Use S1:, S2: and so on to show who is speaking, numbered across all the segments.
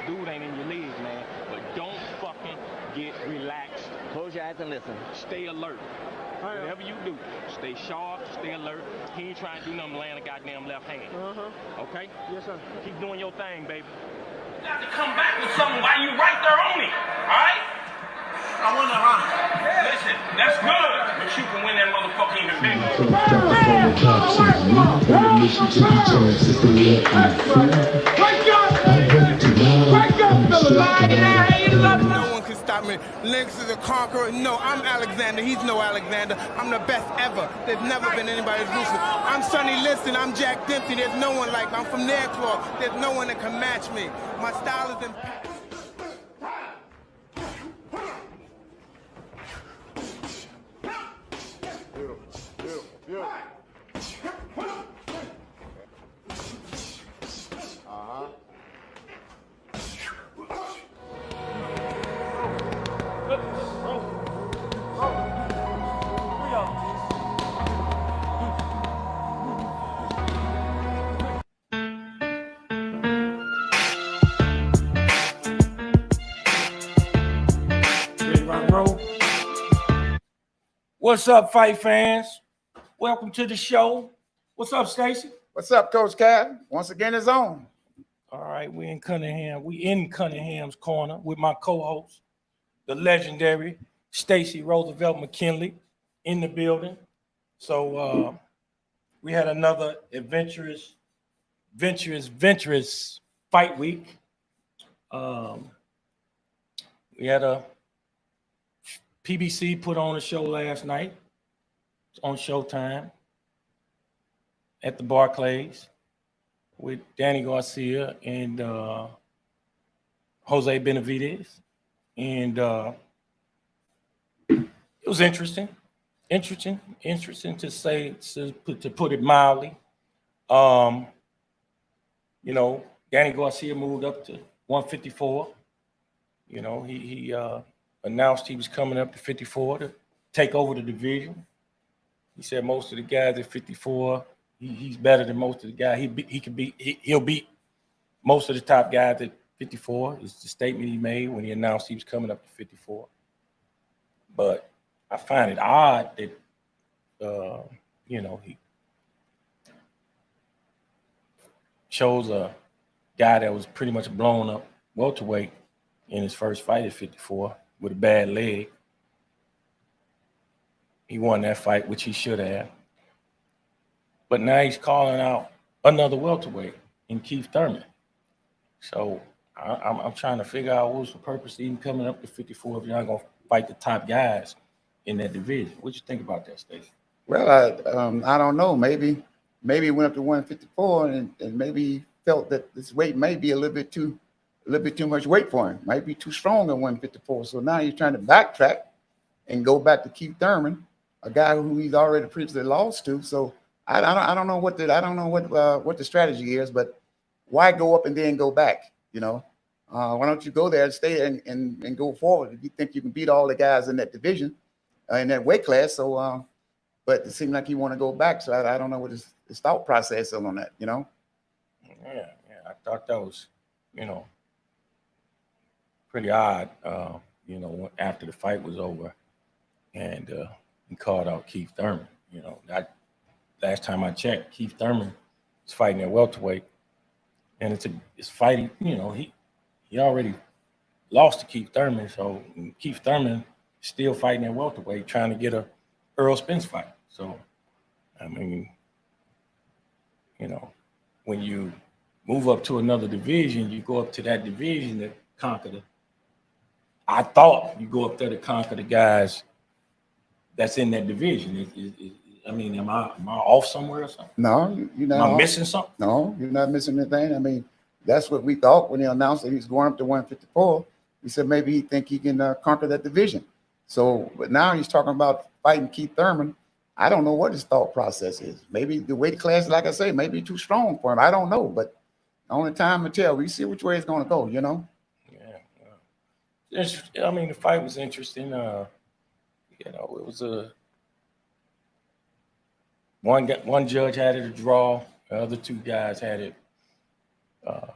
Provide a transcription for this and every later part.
S1: dude ain't in your league, man. But don't fucking get relaxed.
S2: Close your eyes and listen.
S1: Stay alert. Whatever you do, stay sharp, stay alert. He ain't trying to do nothing laying a goddamn left hand. Okay?
S3: Yes, sir.
S1: Keep doing your thing, baby.
S4: You got to come back with something while you right there on it. All right? I won the round. Listen, that's good, but you can win that motherfucker even
S3: bigger. No one can stop me. Lynx is a conqueror. No, I'm Alexander. He's no Alexander. I'm the best ever. There's never been anybody as ruthless. I'm Sonny Liston. I'm Jack Dempsey. There's no one like me. I'm from Nairclaw. There's no one that can match me. My style is impeccable.
S4: What's up, fight fans? Welcome to the show. What's up, Stacy?
S5: What's up, Coach Cat? Once again, it's on.
S4: All right, we in Cunningham. We in Cunningham's corner with my co-host, the legendary Stacy Roosevelt McKinley, in the building. So we had another adventurous fight week. We had a PBC put on a show last night. It's on Showtime at the Barclays with Danny Garcia and Jose Benavidez. And it was interesting to say, to put it mildly. You know, Danny Garcia moved up to 154. You know, he announced he was coming up to 54 to take over the division. He said most of the guys at 54, he's better than most of the guys. He'll beat most of the top guys at 54. Is the statement he made when he announced he was coming up to 54. But I find it odd that you know, he chose a guy that was pretty much blown up welterweight in his first fight at 54 with a bad leg. He won that fight, which he should have. But now he's calling out another welterweight in Keith Thurman. So I'm trying to figure out what was the purpose of even coming up to 54 if you're not going to fight the top guys in that division. What you think about that, Stacey?
S5: Well, I don't know. Maybe he went up to 154 and maybe he felt that this weight may be a little bit too much weight for him. Might be too strong at 154. So now he's trying to backtrack and go back to Keith Thurman, a guy who he's already previously lost to. So I don't know what the strategy is, but why go up and then go back? You know, why don't you go there and stay and go forward if you think you can beat all the guys in that division, in that weight class? So, but it seemed like he want to go back. So I don't know what his thought process is on that. You know.
S4: Yeah, I thought that was, you know, pretty odd. You know, after the fight was over, and he called out Keith Thurman. You know, last time I checked, Keith Thurman was fighting at welterweight, and it's fighting. You know, he already lost to Keith Thurman, so Keith Thurman is still fighting at welterweight, trying to get a Earl Spence fight. So, I mean, you know, when you move up to another division, you go up to that division to conquer the. I thought you go up there to conquer the guys that's in that division. I mean, am I off somewhere or something?
S5: No, you're not.
S4: Am I missing something?
S5: No, you're not missing anything. I mean, that's what we thought when he announced that he's going up to 154. He said maybe he think he can conquer that division. So, but now he's talking about fighting Keith Thurman. I don't know what his thought process is. Maybe the weight class, like I say, may be too strong for him. I don't know, but the only time to tell. We see which way it's going to go, you know?
S4: Yeah. I mean, the fight was interesting. You know, it was one judge had it a draw. The other two guys had it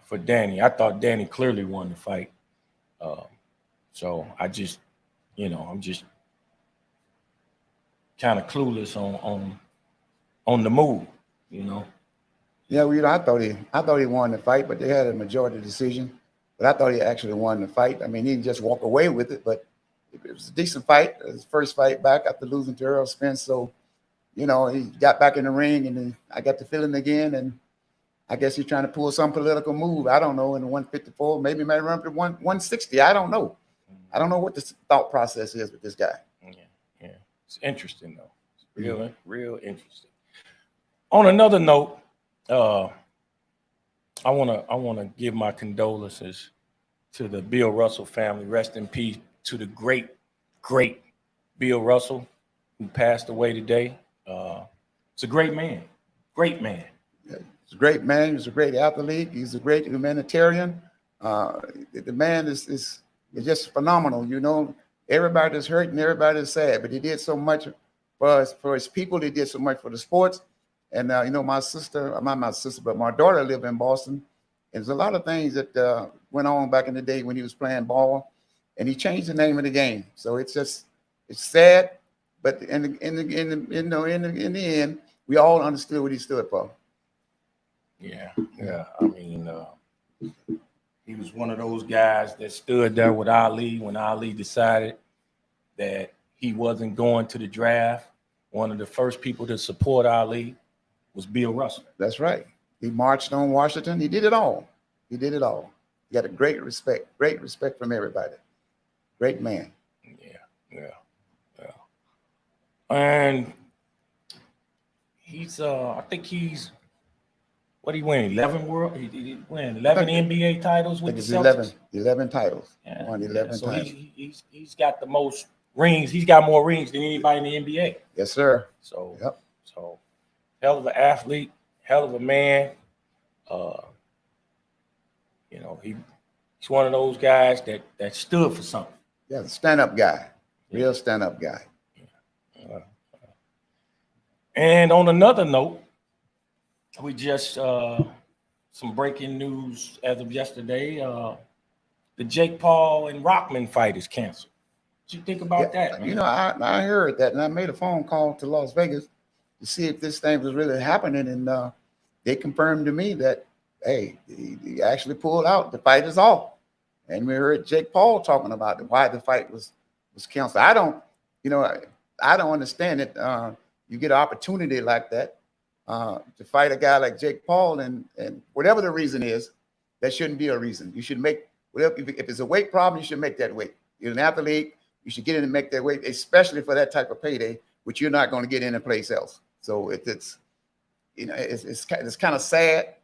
S4: for Danny. I thought Danny clearly won the fight. So I just, I'm just kind of clueless on the move,
S5: Yeah, I thought he won the fight, but they had a majority decision. But I thought he actually won the fight. I mean, he didn't just walk away with it, but it was a decent fight. His first fight back after losing to Earl Spence. So, he got back in the ring, and then I got the feeling again, and I guess he's trying to pull some political move. I don't know, in the 154, maybe run up to 160. I don't know. I don't know what the thought process is with this guy.
S4: Yeah. It's interesting, though. It's real interesting. On another note, I wanna give my condolences to the Bill Russell family. Rest in peace to the great Bill Russell, who passed away today. It's a great man. Great man.
S5: Yeah, he's a great man. He's a great athlete. He's a great humanitarian. The man is just phenomenal. Everybody's hurt and everybody's sad, but he did so much for his people. He did so much for the sports. And my daughter lived in Boston. And there's a lot of things that went on back in the day when he was playing ball, and he changed the name of the game. So it's sad, but in the end, we all understood what he stood for.
S4: Yeah. I mean, he was one of those guys that stood there with Ali when Ali decided that he wasn't going to the draft. One of the first people to support Ali was Bill Russell.
S5: That's right. He marched on Washington. He did it all. He got a great respect from everybody. Great man.
S4: Yeah. And he's, I think he's, what he win? 11 world? He win 11 NBA titles with the Celtics.
S5: 11 titles.
S4: Yeah,
S5: won 11
S4: so
S5: titles.
S4: He's got the most rings. He's got more rings than anybody in the NBA.
S5: Yes, sir.
S4: So,
S5: yep.
S4: So hell of an athlete, hell of a man. He's one of those guys that stood for something.
S5: Yeah, stand-up guy. Real stand-up guy.
S4: And on another note, we just some breaking news as of yesterday. The Jake Paul and Rockman fight is canceled. What you think about that, man?
S5: I heard that, and I made a phone call to Las Vegas to see if this thing was really happening, and they confirmed to me that, hey, he actually pulled out. The fight is off. And we heard Jake Paul talking about why the fight was canceled. I don't understand it. You get an opportunity like that to fight a guy like Jake Paul, and whatever the reason is, that shouldn't be a reason. You should make whatever. If it's a weight problem, you should make that weight. You're an athlete. You should get in and make that weight, especially for that type of payday, which you're not going to get any place else. So it's kind of sad.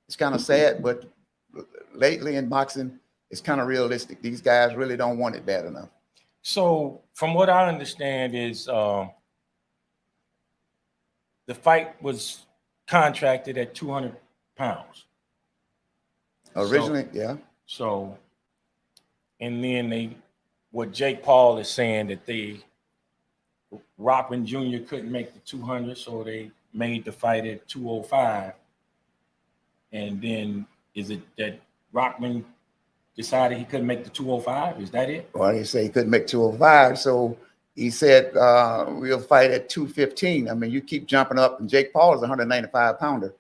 S5: It's kind of sad, but lately in boxing, it's kind of realistic. These guys really don't want it bad enough.
S4: So from what I understand is the fight was contracted at 200 pounds.
S5: Originally, yeah.
S4: So, and then what Jake Paul is saying that Rockman Jr. couldn't make the 200, so they made the fight at 205. And then is it that Rockman decided he couldn't make the 205? Is that it?
S5: Well, he said he couldn't make 205, so he said we'll fight at 215. I mean, you keep jumping up, and Jake Paul is a 195 pounder,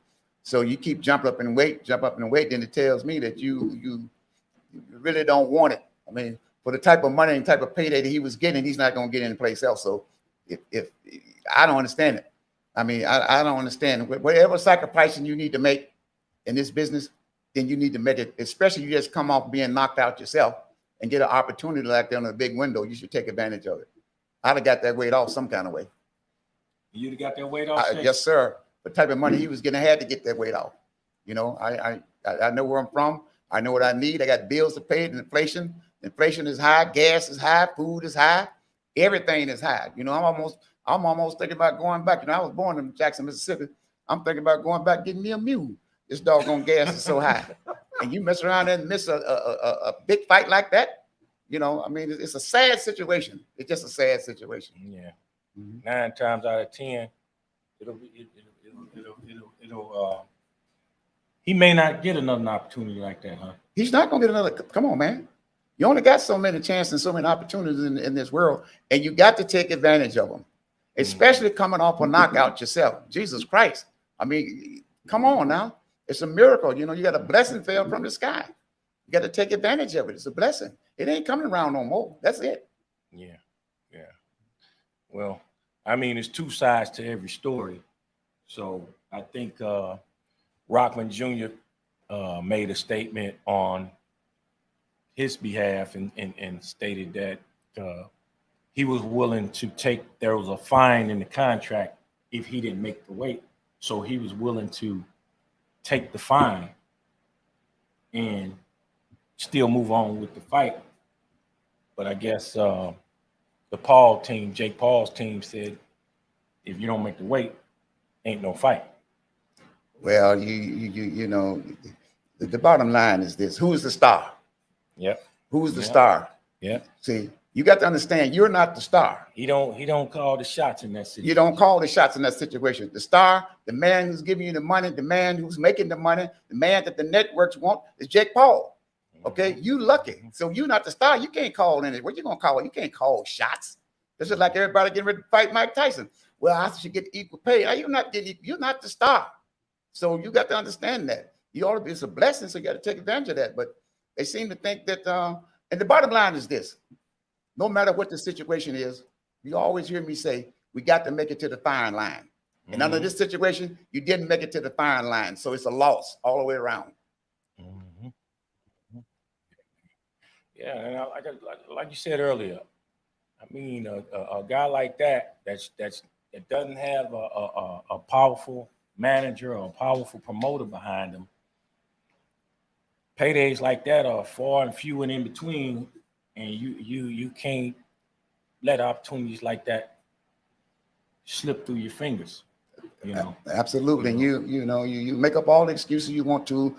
S5: so you keep jumping up in weight, then it tells me that you really don't want it. I mean, for the type of money and type of payday that he was getting, he's not going to get any place else. So if I don't understand it. I mean, I don't understand. Whatever sacrificing you need to make in this business, then you need to make it, especially you just come off being knocked out yourself and get an opportunity like that on a big window. You should take advantage of it. I'd have got that weight off some kind of way.
S4: You'd have got that weight off?
S5: Yes, sir. The type of money he was getting, I had to get that weight off. I know where I'm from. I know what I need. I got bills to pay and inflation. Inflation is high. Gas is high. Food is high. Everything is high. I'm almost thinking about going back. I was born in Jackson, Mississippi. I'm thinking about going back, getting me a mule. This doggone gas is so high. And you mess around and miss a big fight like that. I mean, it's a sad situation. It's just a sad situation.
S4: Yeah. 9 times out of 10, He may not get another opportunity like that, huh?
S5: He's not going to get another. Come on, man. You only got so many chances and so many opportunities in this world, and you got to take advantage of them, especially coming off a knockout yourself. Jesus Christ. I mean, come on now. It's a miracle. You know, you got a blessing fell from the sky. You got to take advantage of it. It's a blessing. It ain't coming around no more. That's it.
S4: Yeah. Yeah. Well, I mean, there's two sides to every story. So I think Rockman Jr. Made a statement on his behalf and stated that he was willing to there was a fine in the contract if he didn't make the weight. So he was willing to take the fine and still move on with the fight. But I guess the Jake Paul's team said, if you don't make the weight, ain't no fight.
S5: Well, you know, the bottom line is this: who is the star?
S4: Yep.
S5: Who's the star?
S4: Yep.
S5: See, you got to understand, you're not the star.
S4: He don't call the shots in that situation.
S5: You don't call the shots in that situation. The star, the man who's giving you the money, the man who's making the money, the man that the networks want is Jake Paul. Okay, you lucky. So you're not the star. You can't call in it. What you gonna call it? You can't call shots. This is like everybody getting ready to fight Mike Tyson. Well, I should get equal pay. You're not the star. So you got to understand that. You ought to be, it's a blessing, so you got to take advantage of that. But they seem to think that, and the bottom line is this: no matter what the situation is, you always hear me say, we got to make it to the firing line. And under this situation, you didn't make it to the firing line. So it's a loss all the way around.
S4: Yeah, and like you said earlier, I mean, a guy like that doesn't have a powerful manager or a powerful promoter behind him. Paydays like that are far and few and in between, and you can't let opportunities like that slip through your fingers. You know,
S5: absolutely. And you make up all the excuses you want to.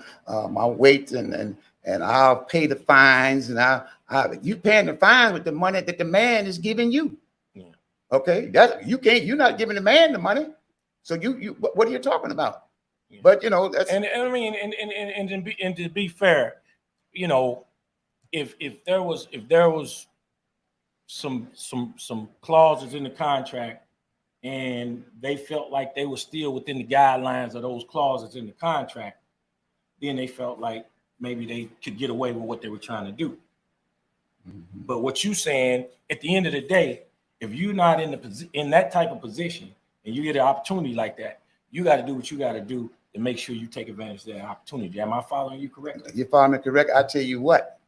S5: My weight and I'll pay the fines, and you paying the fines with the money that the man is giving you. Yeah. Okay, you're not giving the man the money. So what are you talking about? Yeah. But you know, that's,
S4: and I mean, and to be fair, you know, if there was some clauses in the contract and they felt like they were still within the guidelines of those clauses in the contract, then they felt like maybe they could get away with what they were trying to do. But what you saying, at the end of the day, if you're not in that type of position and you get an opportunity like that, you got to do what you got to do to make sure you take advantage of that opportunity. Am I following you correctly?
S5: You're following me correct. I tell you what,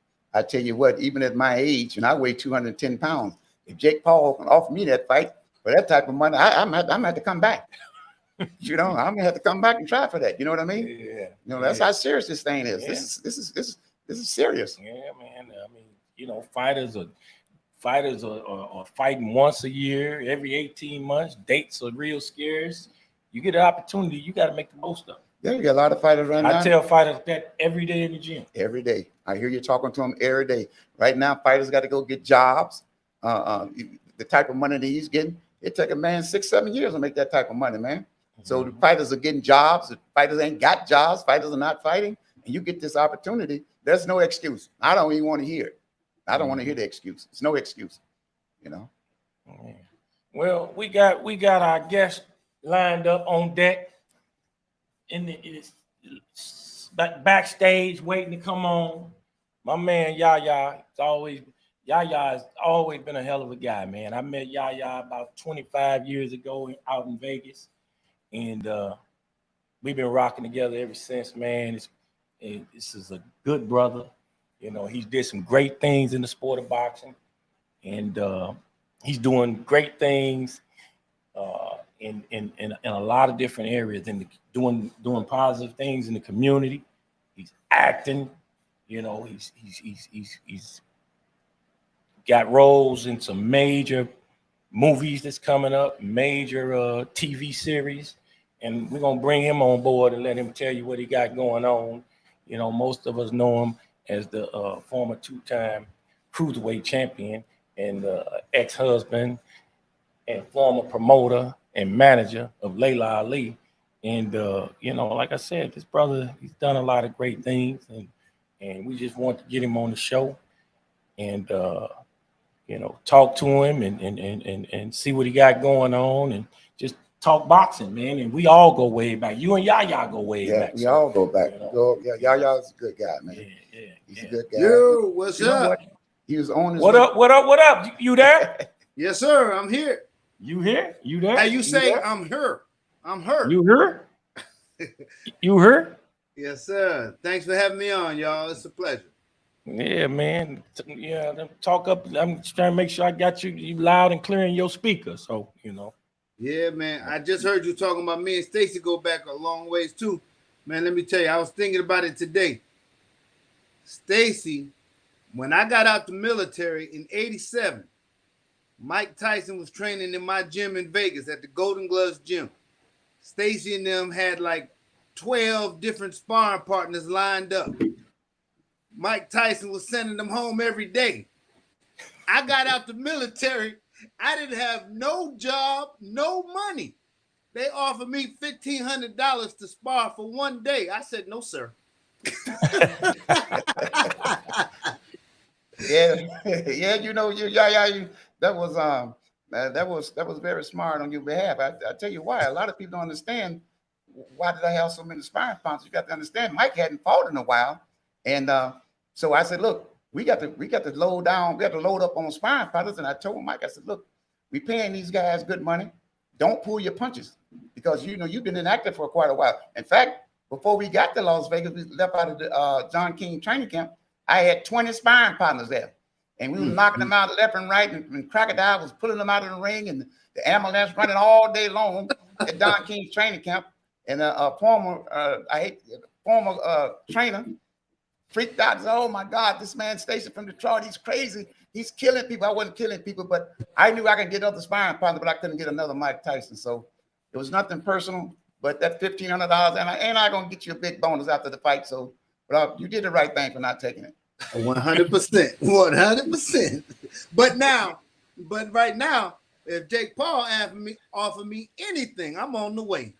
S5: even at my age, and I weigh 210 pounds, if Jake Paul can offer me that fight for that type of money, I'm gonna have to come back. You know, I'm gonna have to come back and try for that. You know what I mean? Yeah. You know, that's how serious this thing is. Yeah. This is serious.
S4: Yeah, man. I mean, you know, fighters are fighting once a year, every 18 months. Dates are real scarce. You get an opportunity, you got to make the most of it.
S5: Yeah, you got a lot of fighters right now.
S4: I tell fighters that every day in the gym.
S5: Every day. I hear you talking to them every day. Right now, fighters got to go get jobs. The type of money that he's getting, it take a man 6-7 years to make that type of money, man. So the fighters are getting jobs. The fighters ain't got jobs. Fighters are not fighting. And you get this opportunity. There's no excuse. I don't even want to hear it. I don't want to hear the excuse. It's no excuse, you know.
S4: Well, we got our guest lined up on deck backstage waiting to come on. My man Yaya has always been a hell of a guy, man. I met Yaya about 25 years ago out in Vegas, and we've been rocking together ever since, man. This is a good brother. You know, he did some great things in the sport of boxing, and he's doing great things in a lot of different areas, and doing positive things in the community. He's acting, you know, he's got roles in some major movies that's coming up, major TV series, and we're gonna bring him on board and let him tell you what he got going on. You know, most of us know him as the former two-time cruiserweight champion and ex-husband and former promoter and manager of Layla Ali. And you know, like I said, this brother, he's done a lot of great things, and we just want to get him on the show and you know, talk to him and see what he got going on and just talk boxing, man. And we all go way back. You and Yaya go way back.
S5: We all go back.
S4: You know,
S5: Yaya's a good guy, man. He's a good guy.
S2: Yo, what's
S5: you know
S2: up?
S5: What? He was on his
S4: What up? What up? You there?
S2: Yes, sir. I'm here.
S4: You here? You there?
S2: Hey, you say I'm here. I'm here.
S4: You here? You here?
S2: Yes, sir. Thanks for having me on, y'all. It's a pleasure.
S4: Yeah, man. Yeah, talk up. I'm just trying to make sure I got you loud and clear in your speaker. So, you know.
S2: Yeah, man. I just heard you talking about me and Stacy go back a long ways too. Man, let me tell you, I was thinking about it today. Stacy, when I got out the military in '87, Mike Tyson was training in my gym in Vegas at the Golden Gloves gym. Stacy and them had like 12 different sparring partners lined up. Mike Tyson was sending them home every day. I got out the military. I didn't have no job, no money. They offered me $1,500 to spar for one day. I said, no, sir.
S5: Yeah, you know, that was very smart on your behalf. I tell you why. A lot of people don't understand why did I have so many sparring partners. You got to understand, Mike hadn't fought in a while, and so I said, look, we got to load down. We got to load up on sparring partners. And I told Mike, I said, look, we paying these guys good money. Don't pull your punches because you know you've been inactive for quite a while. In fact, before we got to Las Vegas, we left out of the John King training camp. I had 20 sparring partners there, and we were knocking them out left and right. And Crocodile was pulling them out of the ring, and the ambulance running all day long at Don King's training camp. And a former trainer freaked out and said, oh my God, this man Stacy from Detroit, he's crazy. He's killing people. I wasn't killing people, but I knew I could get other sparring partners, but I couldn't get another Mike Tyson. So it was nothing personal, but that $1,500, and I gonna get you a big bonus after the fight. So, but you did the right thing for not taking it.
S2: 100%, 100%. But right now, if Jake Paul offer me anything, I'm on the way.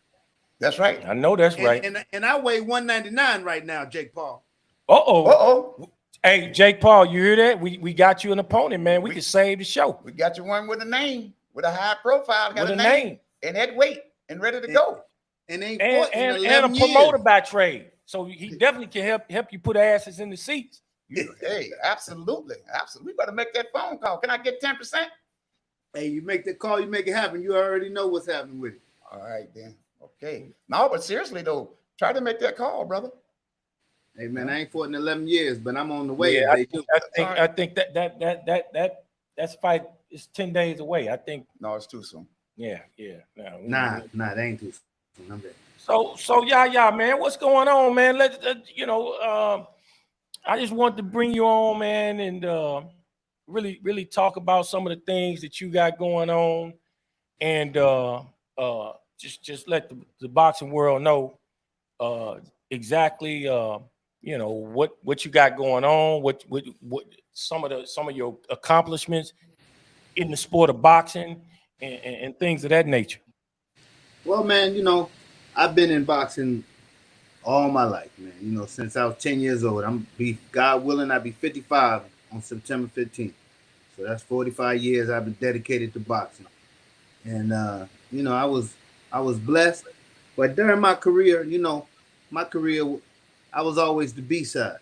S5: That's right.
S4: I know that's right.
S2: And I weigh 199 right now, Jake Paul.
S5: Uh-oh.
S4: Hey, Jake Paul, you hear that? We got you an opponent, man. We can save the show.
S5: We got you one with a name, with a high profile, got
S4: with
S5: a name and that weight and ready to go.
S2: And
S4: a promoter by trade. So he definitely can help you put asses in the seats.
S5: Hey, absolutely. We better make that phone call. Can I get 10%?
S2: Hey, you make that call, you make it happen. You already know what's happening with it.
S5: All right, then. Okay. No, but seriously though, try to make that call, brother.
S2: Hey man, I ain't fought in 11 years, but I'm on the way.
S4: Yeah, I think that fight is 10 days away. I think.
S5: No, it's too soon.
S4: Yeah.
S2: Nah, that ain't too soon. I'm dead.
S4: So yeah, man, what's going on, man? I just want to bring you on, man, and really talk about some of the things that you got going on, and just let the boxing world know exactly what you got going on, what some of your accomplishments in the sport of boxing and things of that nature.
S2: Well, man, I've been in boxing all my life, man. Since I was 10 years old. God willing, I'll be 55 on September 15th. So that's 45 years I've been dedicated to boxing. And I was blessed. But during my career, I was always the B-side.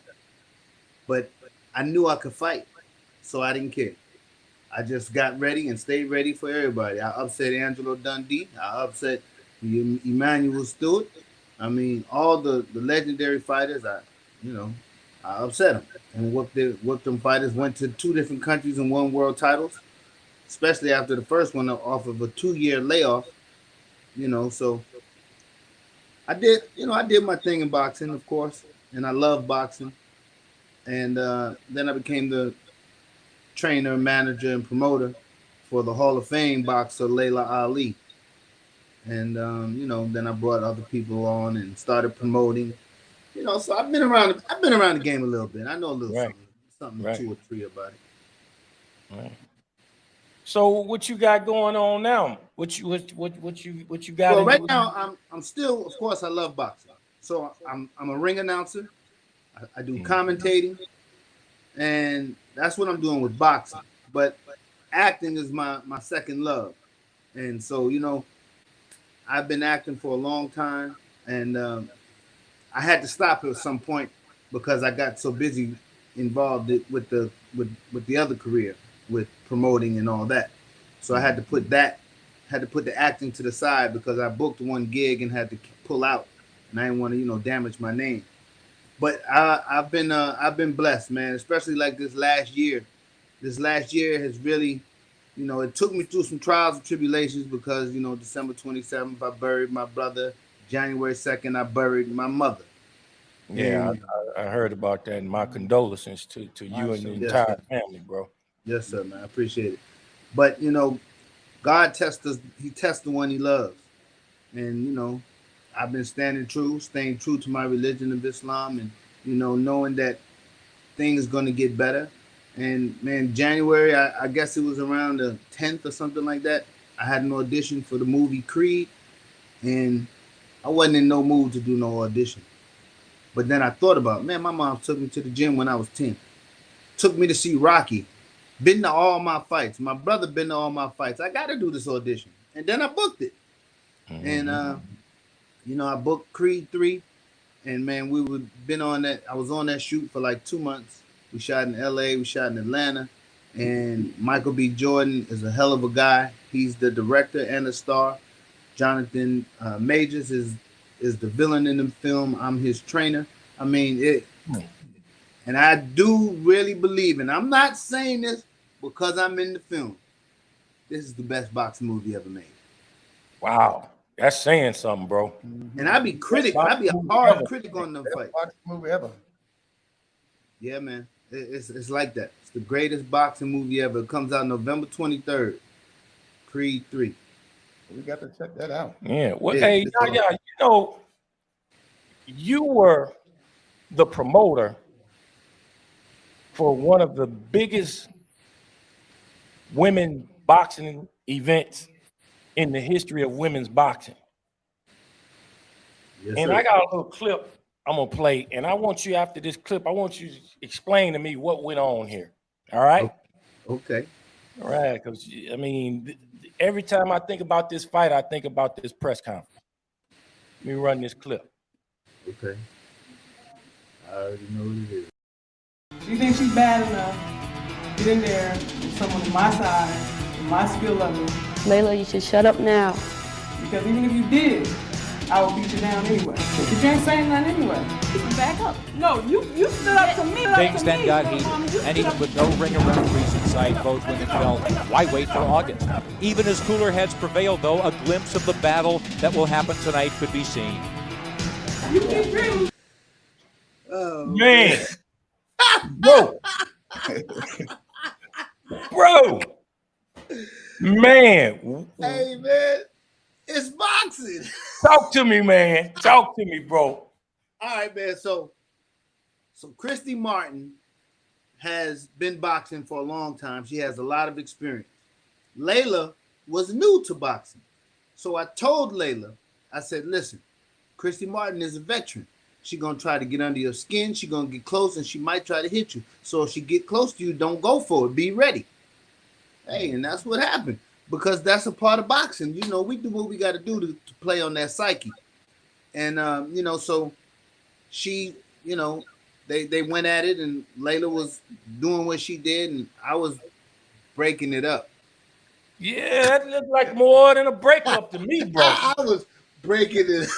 S2: But I knew I could fight, so I didn't care. I just got ready and stayed ready for everybody. I upset Angelo Dundee. I upset Emmanuel Stewart. I mean, all the legendary fighters, I upset them and whooped them fighters, went to 2 different countries and won world titles, especially after the first one off of a 2-year layoff, so I did my thing in boxing, of course, and I love boxing. And then I became the trainer, manager, and promoter for the Hall of Fame boxer Layla Ali. And then I brought other people on and started promoting. So I've been around the game a little bit. I know a little something right. 2 or 3 about it.
S4: Right. So what you got going on now? What you got?
S2: Well, right now I'm still, of course, I love boxing. So I'm a ring announcer. I do commentating, and that's what I'm doing with boxing. But acting is my second love, and so I've been acting for a long time, and I had to stop at some point because I got so busy involved with the other career, with promoting and all that. So I had to put the acting to the side because I booked one gig and had to pull out, and I didn't want to damage my name. But I've been blessed, man, especially like this last year. This last year has really, it took me through some trials and tribulations because, December 27th, I buried my brother. January 2nd, I buried my mother.
S4: Yeah, I heard about that. And my condolences to you and the entire family, bro.
S2: Yes, sir, man. I appreciate it. But, God tests us. He tests the one he loves. And, I've been staying true to my religion of Islam, and, knowing that things going to get better. And, man, January, I guess it was around the 10th or something like that, I had an audition for the movie Creed, and I wasn't in no mood to do no audition. But then I thought about, man, my mom took me to the gym when I was 10. Took me to see Rocky. Been to all my fights. My brother been to all my fights. I got to do this audition. And then I booked it. And, I booked Creed 3. And, man, been on that. I was on that shoot for like 2 months. We shot in L.A. We shot in Atlanta. And Michael B. Jordan is a hell of a guy. He's the director and the star. Jonathan Majors is the villain in the film. I'm his trainer. I mean, it. And I do really believe, and I'm not saying this because I'm in the film, this is the best boxing movie ever made.
S4: Wow. That's saying something, bro.
S2: And I be a hard critic on the fight.
S5: Boxing movie ever.
S2: Yeah, man. It's like that. It's the greatest boxing movie ever. It comes out November 23rd. Creed 3.
S5: We got to check that out.
S4: Yeah. Well, hey, you were the promoter for one of the biggest women boxing events in the history of women's boxing.
S2: Yes,
S4: and
S2: sir.
S4: I got a little clip I'm going to play, and I want you, after this clip, I want you to explain to me what went on here. All right?
S2: Okay.
S4: All right, because, I mean, every time I think about this fight, I think about this press conference. Let me run this clip.
S2: Okay. I already know what it is.
S6: You think she's bad enough? Get in there with someone on my side, my skill level.
S7: Layla, you should shut up now.
S6: Because even if you did, I would beat you down anyway. But you ain't saying nothing anyway.
S7: Back up.
S6: No, you stood up to me.
S8: Things then got heated, and even with no ringer referees in sight, both women felt, why wait for August? Even as cooler heads prevailed, though, a glimpse of the battle that will happen tonight could be seen.
S6: You keep dreaming.
S2: Oh,
S4: Man. Bro. Bro. Man.
S2: Hey, man. It's boxing.
S4: Talk to me, man. Talk to me, bro.
S2: All right, man. So Christy Martin has been boxing for a long time. She has a lot of experience. Layla was new to boxing. So I told Layla, I said, listen, Christy Martin is a veteran. She's going to try to get under your skin. She's going to get close, and she might try to hit you. So if she get close to you, don't go for it. Be ready. Hey, and that's what happened. Because that's a part of boxing. You know, we do what we got to do to play on that psyche. And, so she, they went at it, and Layla was doing what she did, and I was breaking it up.
S4: Yeah, that looked like more than a breakup to me, bro.
S2: I was breaking it up.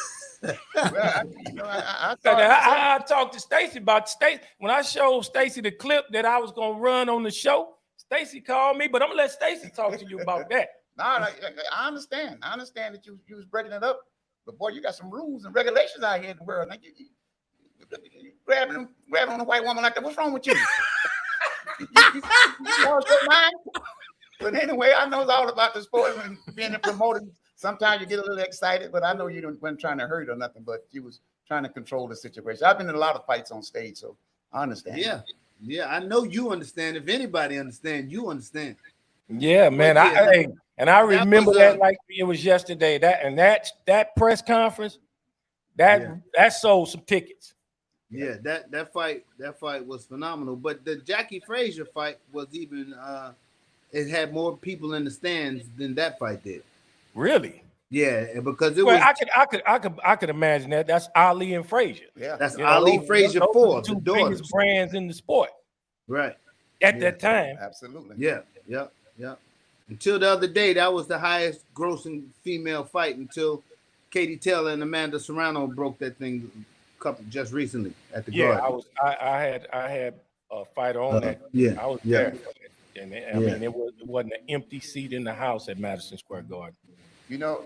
S4: I talked to Stacy about Stacy. When I showed Stacy the clip that I was going to run on the show, Stacy called me, but I'm gonna let Stacy talk to you about that.
S5: No, I understand. I understand that you was breaking it up, but boy, you got some rules and regulations out here in the world. Like you grabbing on a white woman like that. What's wrong with you? you lost your mind? But anyway, I know it's all about the sport and being a promoter. Sometimes you get a little excited, but I know you weren't trying to hurt or nothing, but you was trying to control the situation. I've been in a lot of fights on stage, so I understand.
S2: Yeah, I know you understand. If anybody understands, you understand.
S4: Yeah, man.
S2: Yeah,
S4: I remember
S2: was,
S4: that like it was yesterday. That press conference, that sold some tickets.
S2: Yeah, that fight was phenomenal. But the Jackie Frazier fight was even it had more people in the stands than that fight did.
S4: Really?
S2: Yeah, because it
S4: well,
S2: was.
S4: I could imagine that. That's Ali and Frazier.
S2: Yeah, that's Ali Frazier
S4: those
S2: four,
S4: the two
S2: the daughters.
S4: biggest brands in the sport.
S2: Right.
S4: At that time.
S5: Absolutely.
S2: Yeah. Until the other day, that was the highest grossing female fight until Katie Taylor and Amanda Serrano broke that thing just recently at the Garden.
S4: I had a fighter on that.
S2: Yeah.
S4: I was there. And I mean, it wasn't an empty seat in the house at Madison Square Garden.
S5: You know,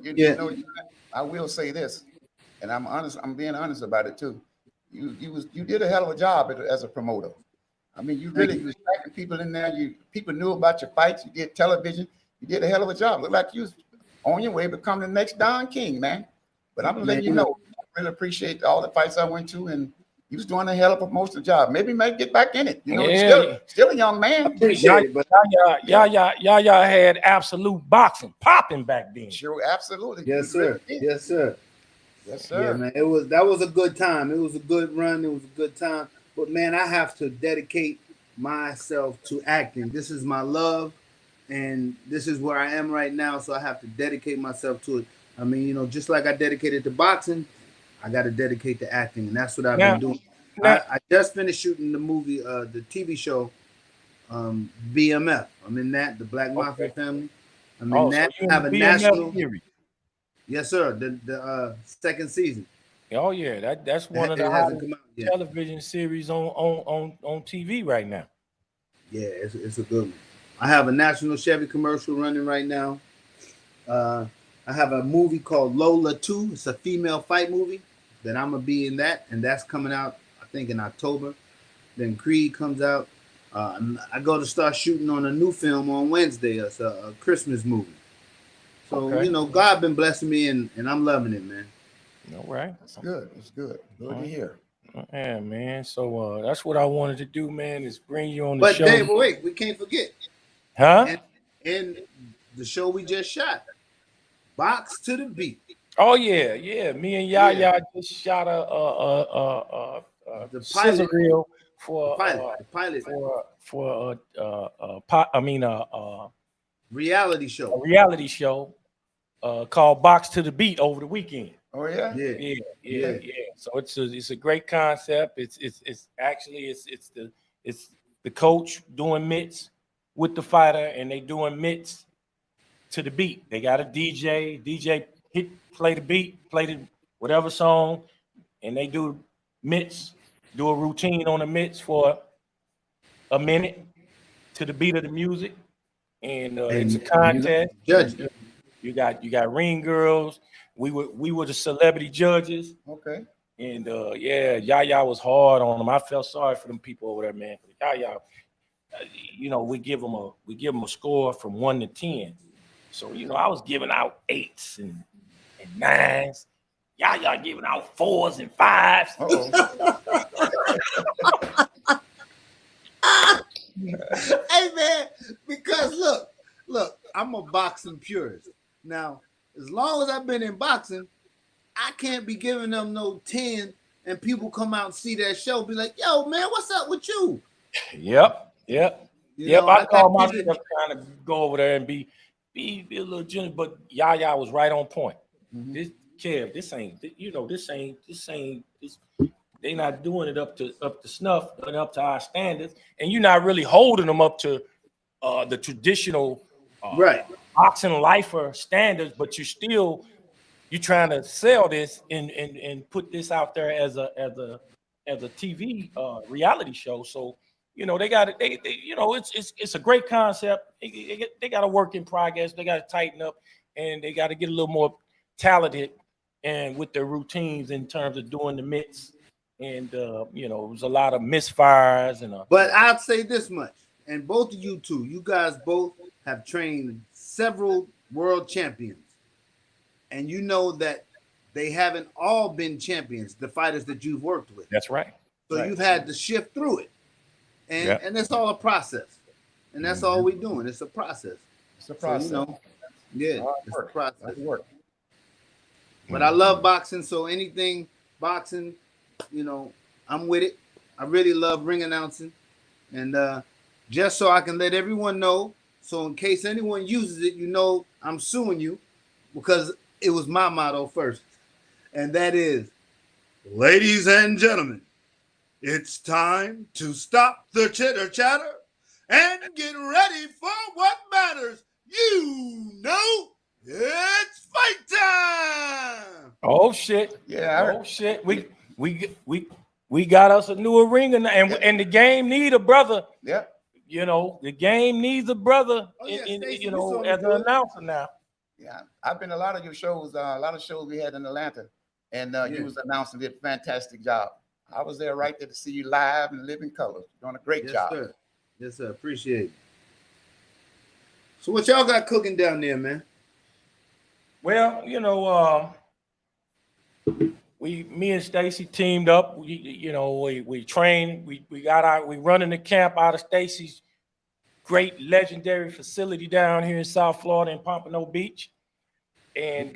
S5: I will say this, and I'm honest. I'm being honest about it too. You did a hell of a job as a promoter. I mean, you was attracting people in there. People knew about your fights. You did television. You did a hell of a job. Looked like you was on your way to become the next Don King, man. But I'm letting you know, I really appreciate all the fights I went to, and you was doing a hell of a promotional job. Maybe might get back in it. You know, still a young man.
S4: Yaya had absolute boxing popping back then.
S5: Sure, absolutely.
S2: Yes, sir. Yes, sir.
S5: Yes, sir.
S2: Yeah, man. That was a good time. It was a good run. It was a good time. But man, I have to dedicate myself to acting. This is my love, and this is where I am right now. So I have to dedicate myself to it. I mean, you know, just like I dedicated to boxing, I got to dedicate to acting, and that's what I've been doing. I just finished shooting the movie, the TV show, BMF. I'm in that, the Black Mafia Family. I'm in that.
S4: So
S2: I have a national
S4: series.
S2: Yes, sir. The second season.
S4: Oh yeah, that's one of the hottest television series on TV right now.
S2: Yeah, it's a good one. I have a national Chevy commercial running right now. I have a movie called Lola 2. It's a female fight movie that I'm gonna be in that, and that's coming out I think in October. Then Creed comes out. I go to start shooting on a new film on Wednesday. It's a Christmas movie. So you know, God been blessing me, and I'm loving it, man.
S4: All right,
S5: that's good. It's good. Good to hear.
S4: Yeah, man. So that's what I wanted to do, man, is bring you on the show.
S2: But Dave, wait, we can't forget.
S4: Huh?
S2: And the show we just shot, Box to the Beat.
S4: Oh yeah. Me and Yaya just shot the scissor reel for
S2: reality show.
S4: A reality show called Box to the Beat over the weekend.
S5: Oh yeah.
S4: Yeah. So it's a great concept. It's the coach doing mitts with the fighter, and they doing mitts to the beat. They got a DJ play the beat, play the whatever song, and they do mitts, do a routine on the mitts for a minute to the beat of the music, and it's a contest.
S2: Judge.
S4: You got ring girls. We were the celebrity judges.
S5: Okay.
S4: And Yaya was hard on them. I felt sorry for them people over there, man. Yaya, we give them a score from 1 to 10. So I was giving out 8s and 9s. Yaya giving out 4s and 5s.
S2: Hey man, because look, I'm a boxing purist. Now, as long as I've been in boxing, I can't be giving them no 10 and people come out and see that show, be like, yo, man, what's up with you?
S4: Yep. I call myself trying to go over there and be a little generous, but Yaya was right on point. Mm-hmm. This ain't, they not doing it up to snuff and up to our standards, and you're not really holding them up to the traditional boxing lifer standards, but you're trying to sell this and put this out there as a TV reality show. So they got it. It's a great concept. They got to work in progress. They got to tighten up, and they got to get a little more talented and with their routines in terms of doing the mitts. And it was a lot of misfires
S2: But I'll say this much, and both of you two, you guys both have trained several world champions. And you know that they haven't all been champions, the fighters that you've worked with.
S4: That's right.
S2: So you've had to shift through it. And it's all a process. And that's all we're doing. It's a process.
S5: It's a process.
S2: So, yeah, it's a process.
S5: Hard work.
S2: But I love boxing, so anything boxing, I'm with it. I really love ring announcing, and just so I can let everyone know, so in case anyone uses it, I'm suing you, because it was my motto first, and that is, ladies and gentlemen, it's time to stop the chitter chatter and get ready for what matters. It's fight time.
S4: Oh shit!
S5: Yeah.
S4: Oh shit! We got us a new arena, and the game need a brother.
S5: Yeah.
S4: The game needs a brother.
S2: Stacey,
S4: as an announcer now.
S5: Yeah, I've been to a lot of your shows. A lot of shows we had in Atlanta, and you was announcing, did a fantastic job. I was there right there to see you live and live in color. You're doing a great job.
S2: Sir. Yes, sir. Appreciate it. So what y'all got cooking down there, man?
S4: Well, me and Stacy teamed up. We trained. We running the camp out of Stacy's great legendary facility down here in South Florida in Pompano Beach, and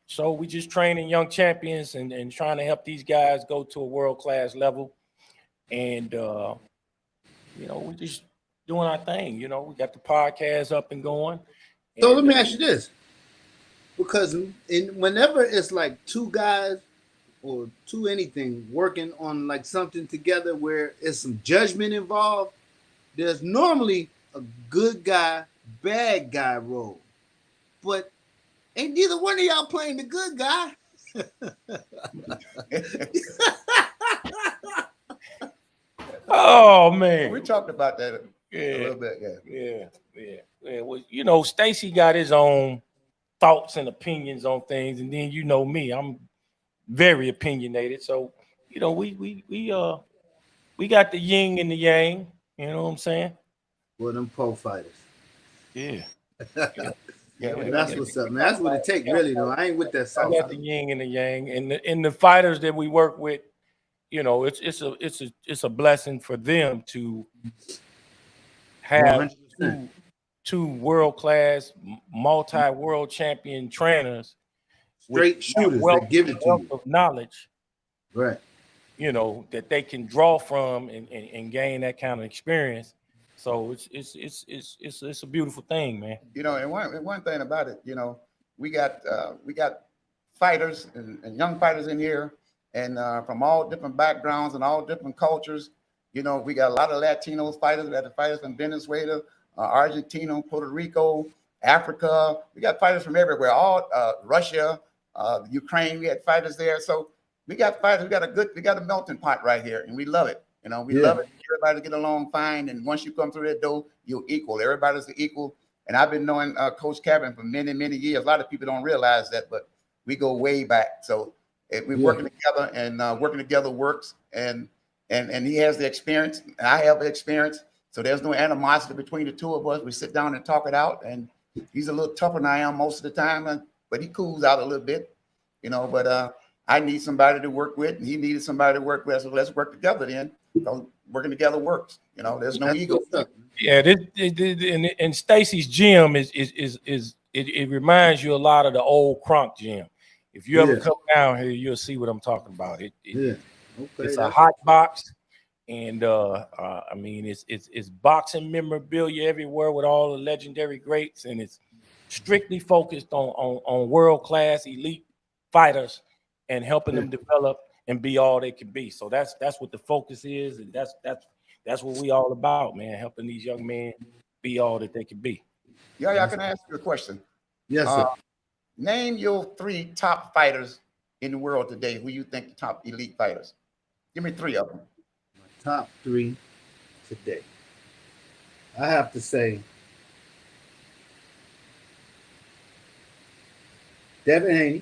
S4: so we just training young champions and trying to help these guys go to a world-class level, and we just doing our thing. We got the podcast up and going.
S2: So let me ask you this. Because whenever it's like two guys or two anything working on like something together where it's some judgment involved, there's normally a good guy, bad guy role. But ain't neither one of y'all playing the good guy.
S4: Oh man,
S5: we talked about that
S4: a
S5: little bit.
S4: Yeah. Well, Stacy got his own thoughts and opinions on things, and then me, I'm very opinionated. So we got the yin and the yang. You know what I'm saying?
S2: Well, them pro fighters.
S4: Yeah.
S2: That's what's up, man. That's what it takes, really. Though I ain't with that sauce.
S4: I got the yin and the yang, and the fighters that we work with. It's a blessing for them to have two world-class, multi-world champion trainers,
S2: straight shooters that give it to you
S4: of knowledge,
S2: right?
S4: That they can draw from and gain that kind of experience. So it's a beautiful thing, man.
S5: And one thing about it, we got fighters and young fighters in here, and from all different backgrounds and all different cultures. We got a lot of Latino fighters. We got the fighters from Venezuela, Argentina, Puerto Rico, Africa. We got fighters from everywhere. All Russia, Ukraine. We had fighters there. So we got fighters. We got a melting pot right here, and we love it. We love it. Everybody get along fine, and once you come through that door, you're equal. Everybody's equal. And I've been knowing Coach Cabin for many, many years. A lot of people don't realize that, but we go way back. So we're working together, and working together works. And he has the experience, and I have the experience. So there's no animosity between the two of us. We sit down and talk it out. And he's a little tougher than I am most of the time, but he cools out a little bit, But I need somebody to work with, and he needed somebody to work with. So let's work together then. Working together works. There's no ego.
S4: Yeah, and Stacy's gym it reminds you a lot of the old Kronk gym. If you ever come down here, you'll see what I'm talking about. It's a hot box, and it's boxing memorabilia everywhere with all the legendary greats, and it's strictly focused on world-class elite fighters and helping them develop and be all they can be. So that's what the focus is, and that's what we all about, man. Helping these young men be all that they can be.
S5: Yeah, I can ask you a question.
S2: Yes, sir.
S5: Name your 3 top fighters in the world today. Who you think the top elite fighters? Give me 3 of them.
S2: My top 3 today. I have to say Devin Haney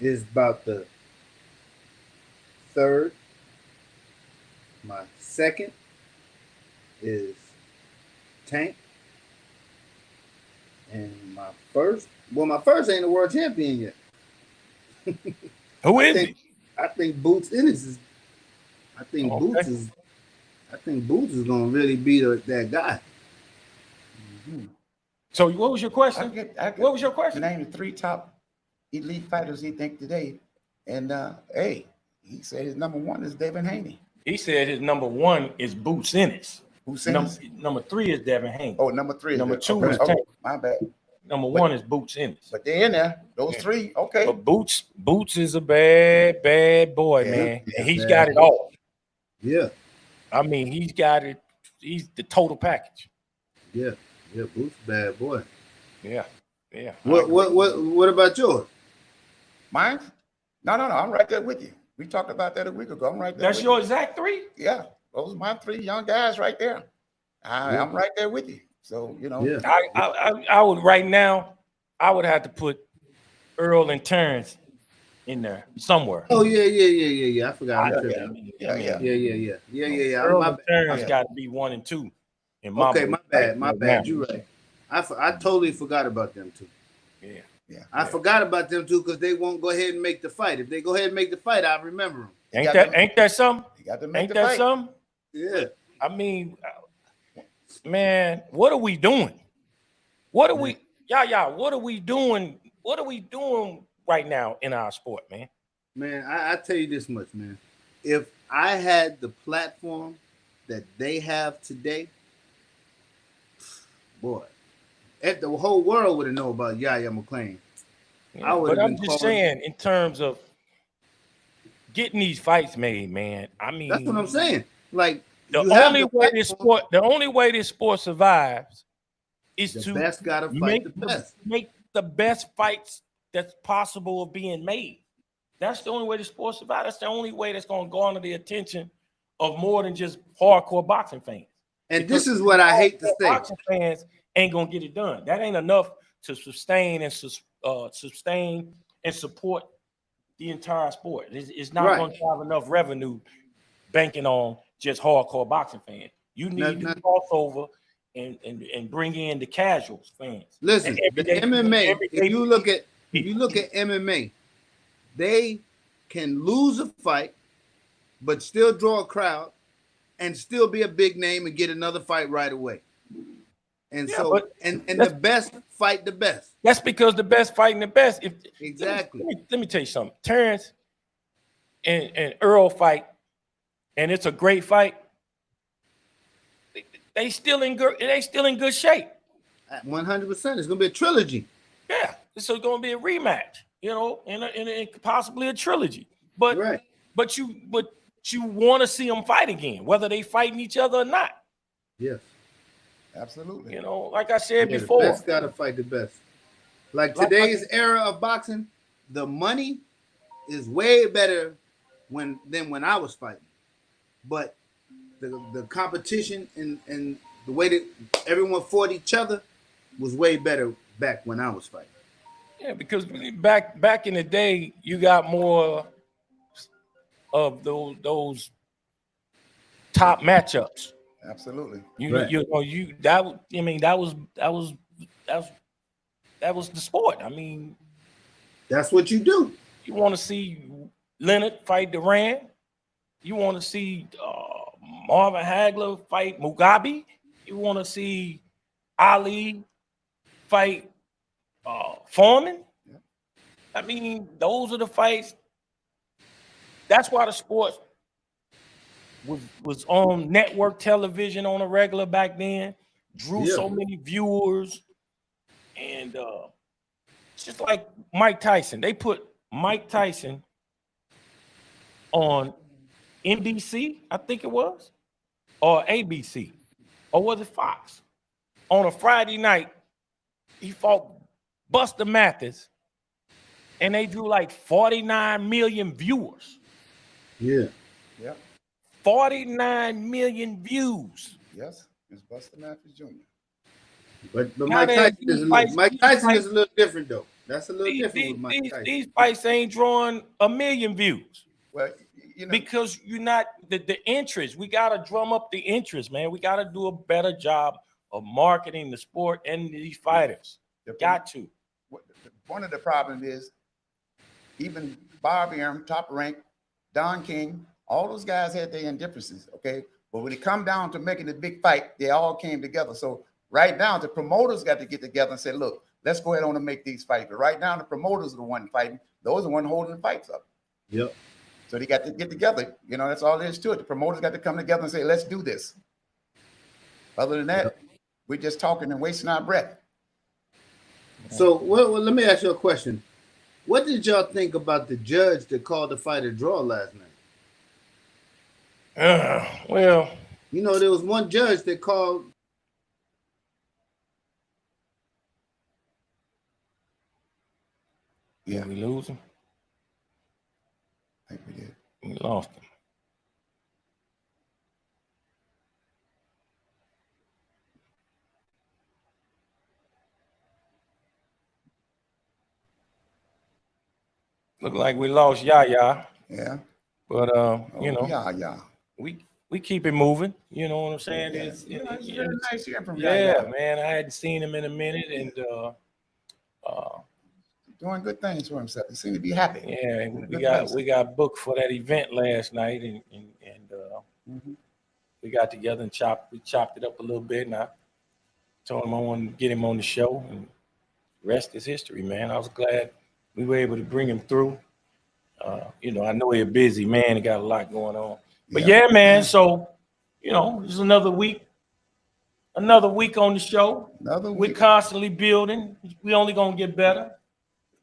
S2: is about the 3rd. My 2nd is Tank. And my first ain't a world champion yet.
S4: Who is he?
S2: I think Boots Ennis is. I think Boots is going to really be that guy.
S4: So what was your question? What was your question?
S5: Name the 3 top elite fighters he think today. And hey, he said his number 1 is Devin Haney.
S4: He said his number 1 is Boots Ennis.
S5: Boots Ennis?
S4: Number 3 is Devin Haney.
S5: Oh, number 3.
S4: Number 2 is Tank.
S5: My bad.
S4: Number 1 is Boots Ennis.
S5: But they're in there. Those 3, okay.
S4: But Boots is a bad boy, man. And he's got it all.
S2: Yeah.
S4: I mean, he's got it. He's the total package.
S2: Yeah. Yeah, Boots, bad boy.
S4: Yeah.
S2: What about yours?
S5: Mine? No. I'm right there with you. We talked about that a week ago. I'm right there.
S4: That's your exact 3?
S5: Yeah. Those are my 3 young guys right there. I'm right there with you. So, you know.
S2: Yeah.
S4: I would right now, I would have to put Earl and Terrence in there somewhere.
S2: Oh, yeah. I forgot.
S4: Yeah. Earl and Terrence got to be 1 and 2.
S2: Okay, my bad. You're right. I totally forgot about them too.
S4: Yeah.
S2: I forgot about them too because they won't go ahead and make the fight. If they go ahead and make the fight, I remember them.
S4: Ain't that something?
S5: You got to make
S4: Ain't
S5: the
S4: that
S5: fight.
S4: something?
S2: Yeah.
S4: I mean, man, what are we doing? What are we doing? What are we doing right now in our sport, man?
S2: Man, I tell you this much, man. If I had the platform that they have today, boy, the whole world would have known about Yahya McClain.
S4: Yeah, but I'm just saying, in terms of getting these fights made, man. I mean,
S2: that's what I'm saying. Like
S4: the only way this sport survives is
S2: the
S4: to
S2: best gotta fight the best.
S4: Make the best fights that's possible of being made. That's the only way the sport survives. That's the only way that's going to garner the attention of more than just hardcore boxing fans.
S2: And this is what I hate to say.
S4: Boxing fans ain't gonna get it done. That ain't enough to sustain and support the entire sport. It's not going to have enough revenue banking on just hardcore boxing fans. You need to cross over and bring in the casuals fans.
S2: Listen, the MMA. If you look at MMA, they can lose a fight, but still draw a crowd, and still be a big name and get another fight right away. And the best fight the best.
S4: That's because the best fighting the best.
S2: Exactly.
S4: Let me tell you something. Terrence and Earl fight, and it's a great fight. They still in good shape.
S2: 100%. It's gonna be a trilogy.
S4: Yeah, so it's gonna be a rematch. You know, and possibly a trilogy. But you want to see them fight again, whether they fighting each other or not.
S2: Yes.
S5: Absolutely.
S4: You know, like I said before,
S2: the best gotta fight the best. Like today's era of boxing, the money is way better than when I was fighting. But the competition and the way that everyone fought each other was way better back when I was fighting.
S4: Yeah, because back in the day, you got more of those top matchups.
S5: Absolutely.
S4: That was the sport. I mean,
S2: that's what you do.
S4: You want to see Leonard fight Duran. You want to see Marvin Hagler fight Mugabe. You want to see Ali fight Foreman. Yeah. I mean, those are the fights. That's why the sport was on network television on a regular back then, drew so many viewers, and it's just like Mike Tyson. They put Mike Tyson on NBC, I think it was, or ABC, or was it Fox? On a Friday night, he fought Buster Mathis, and they drew like 49 million viewers.
S2: Yeah.
S5: Yeah.
S4: 49 million views.
S5: Yes, it's Buster Mathis Jr.
S2: But Mike Tyson is a little different though. That's a little different with Mike Tyson.
S4: These fights ain't drawing 1 million views.
S5: Well,
S4: because you're not the interest. We gotta drum up the interest, man. We gotta do a better job of marketing the sport and these fighters. Got to.
S5: One of the problems is even Bob Arum, Top Rank, Don King, all those guys had their indifferences, okay? But when it come down to making the big fight, they all came together. So Right now, the promoters got to get together and say, look, let's go ahead on and make these fights. But right now, the promoters are the one fighting. Those are the one holding the fights up.
S2: Yep.
S5: So they got to get together. You know, that's all there is to it. The promoters got to come together and say, let's do this. Other than that, we're just talking and wasting our breath.
S2: So, well, let me ask you a question. What did y'all think about the judge that called the fight a draw last night?
S4: Well,
S2: you know, there was one judge that called.
S4: Yeah, we lose him.
S5: I think we did.
S4: We lost him. Look like we lost Yaya.
S5: Yeah.
S4: But you know,
S5: Yaya.
S4: We keep it moving. You know what I'm saying?
S5: Yeah.
S4: It's
S5: very nice hearing from
S4: Yaya.
S5: Yaya.
S4: Man, I hadn't seen him in a minute, and
S5: doing good things for himself. He seemed to be happy.
S4: Yeah, we got booked for that event last night, and we got together and chopped it up a little bit, and I told him I wanted to get him on the show, and the rest is history, man. I was glad we were able to bring him through. You know, I know he's a busy man. He got a lot going on. But yeah, man, so, you know, it's another week on the show. We're constantly building. We only going to get better.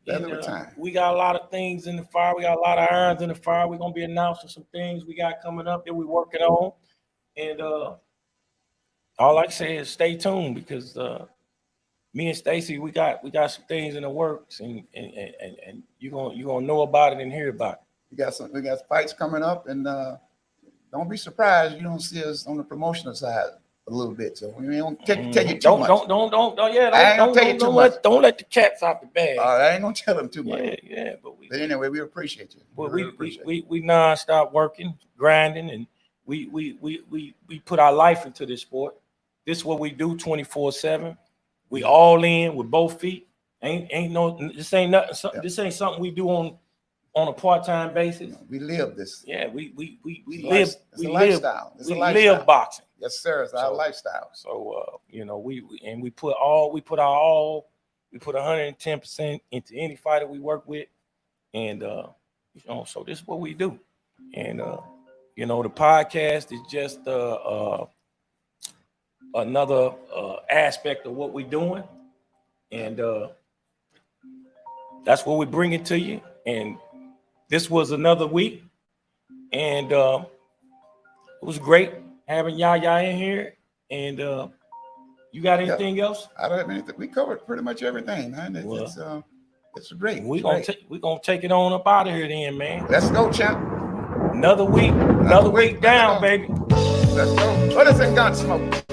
S5: Every time. We
S4: got a lot of things in the fire. We got a lot of irons in the fire. We're going to be announcing some things we got coming up that we're working on. And all I can say is stay tuned, because me and Stacy, we got some things in the works, and you're gonna know about it and hear about it.
S5: We got fights coming up, and don't be surprised you don't see us on the promotional side a little bit. So we don't tell you too much.
S4: Don't let the cats out the bag.
S5: I ain't gonna tell them too much.
S4: Yeah, but
S5: anyway, we appreciate you.
S4: But we non-stop working, grinding, and we put our life into this sport. This is what we do 24/7. We all in with both feet. This ain't nothing. This ain't something we do on a part-time basis.
S5: We live this.
S4: Yeah, we
S5: live. It's a lifestyle.
S4: We live boxing.
S5: Yes, sir. It's our lifestyle.
S4: So you know, we put our all. We put 110% into any fighter we work with, and you know, so this is what we do. And you know, the podcast is just another aspect of what we're doing, and that's what we're bringing to you. And this was another week, and it was great having Yaya in here. And you got anything else?
S5: I don't have anything. We covered pretty much everything, man. It's great.
S4: We're gonna take it on up out of here then, man.
S5: Let's go, champ.
S4: Another week down, baby.
S5: Let's go. Put us in Gunsmoke.